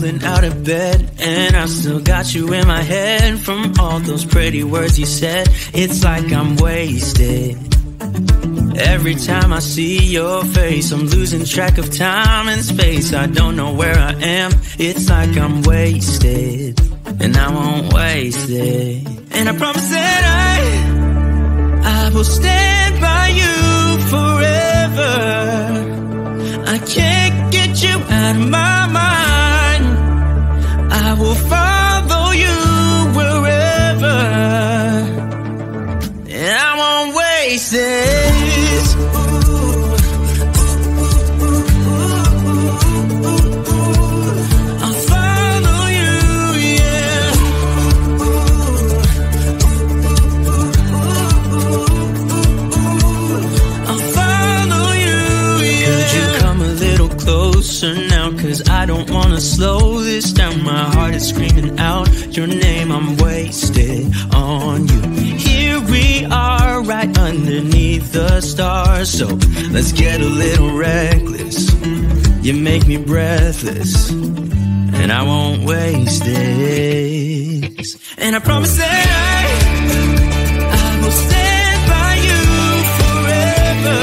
rolling out of bed, and I still got you in my head from all those pretty words you said. It's like I'm wasted. Every time I see your face, I'm losing track of time and space. I don't know where I am. It's like I'm wasted, and I won't waste it. And I promise that I will stand by you forever. I can't get you out of my mind. I will follow you wherever, and I won't waste it. Now, cause I don't wanna slow this down. My heart is screaming out your name. I'm wasted on you. Here we are, right underneath the stars. So let's get a little reckless. You make me breathless, and I won't waste this. And I promise that I will stand by you forever.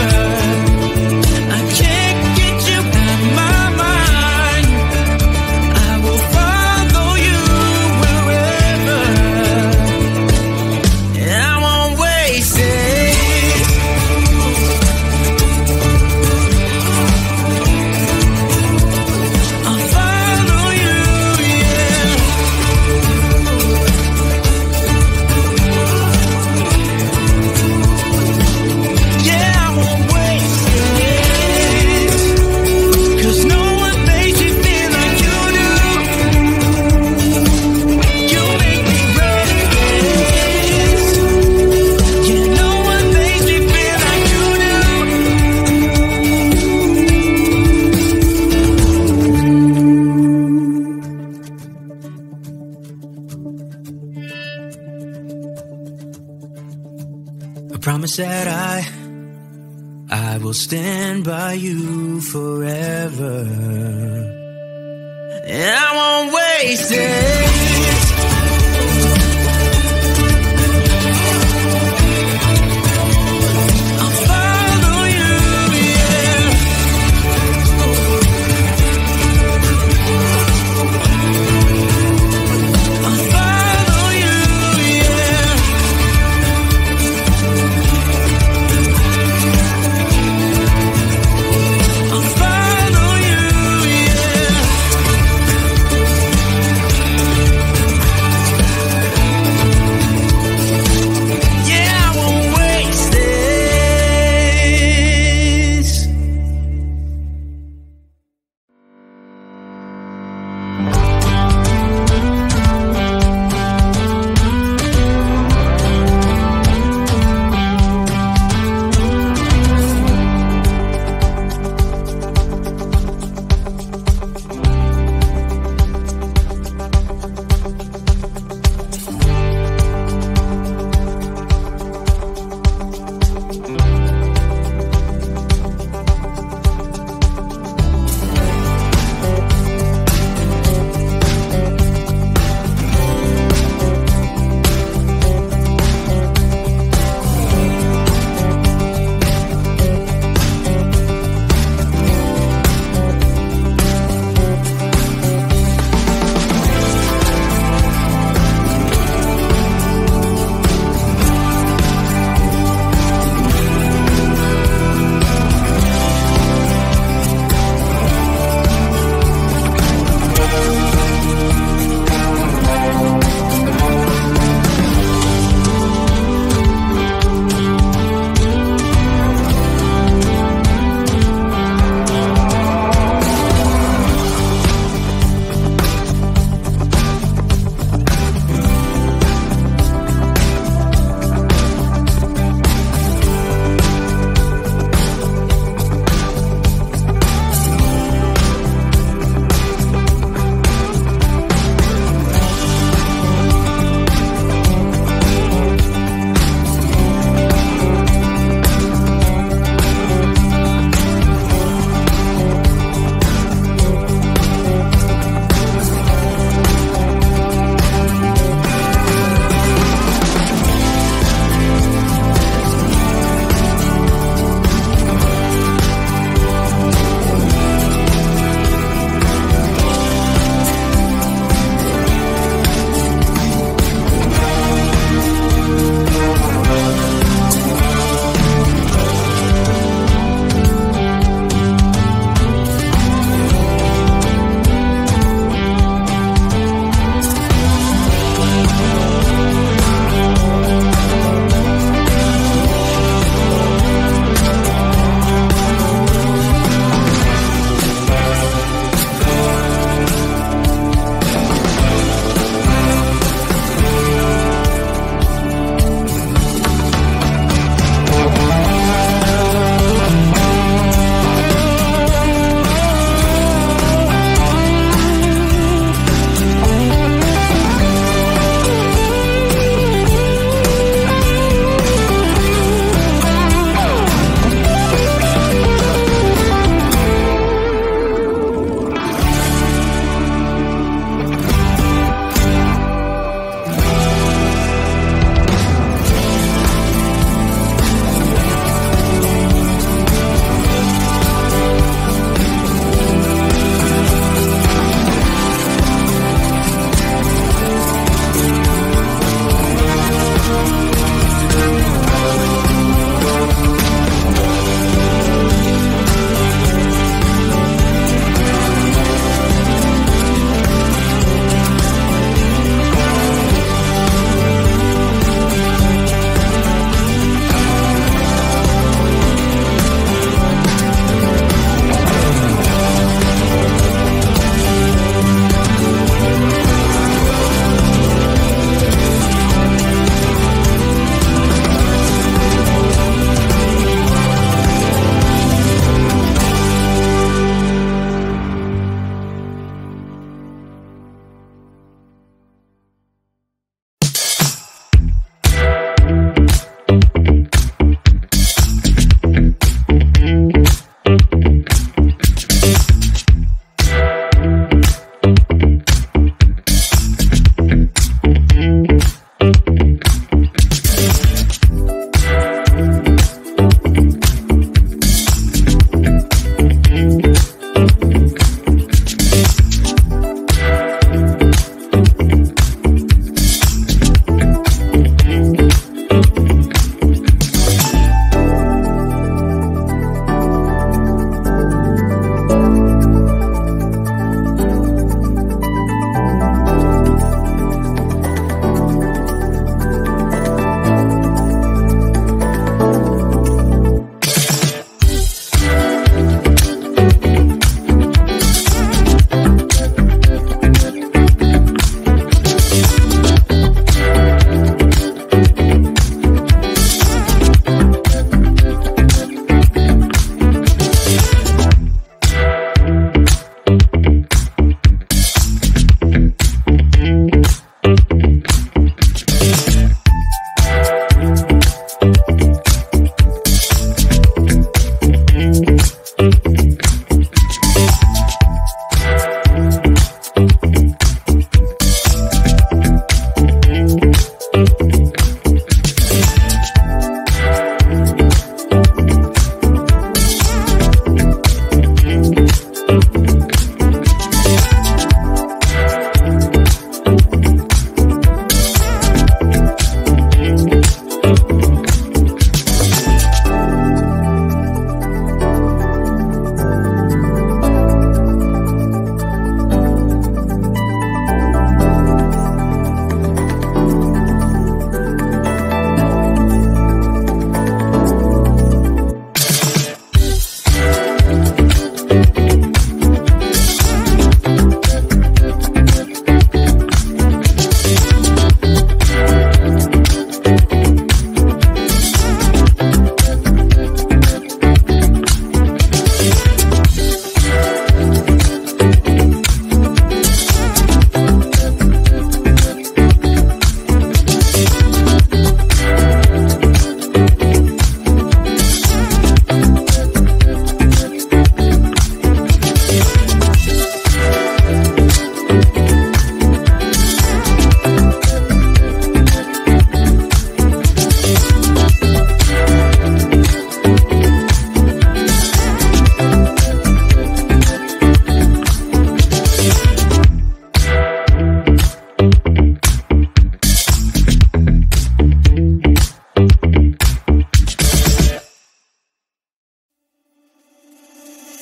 That I will stand by you forever, and I won't waste it.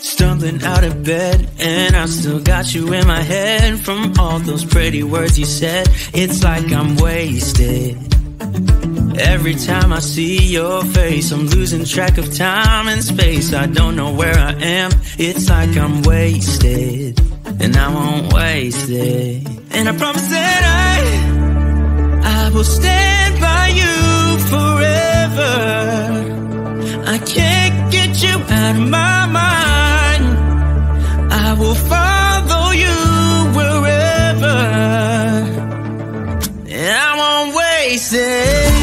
Stumbling out of bed, and I still got you in my head. From all those pretty words you said, it's like I'm wasted. Every time I see your face, I'm losing track of time and space. I don't know where I am, it's like I'm wasted, and I won't waste it. And I promise that I will stand by you forever. I can't get you out of my mind. I will follow you wherever, and I won't waste it.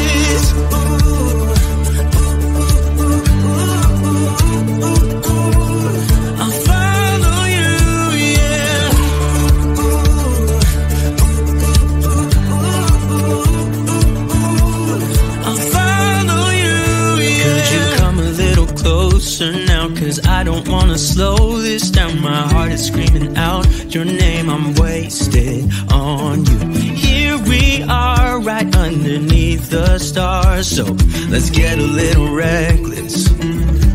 Now, cause I don't wanna slow this down. My heart is screaming out your name. I'm wasted on you. Here we are, right underneath the stars. So let's get a little reckless.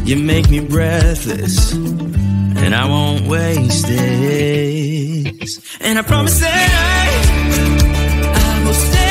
You make me breathless, and I won't waste this. And I promise that I will stay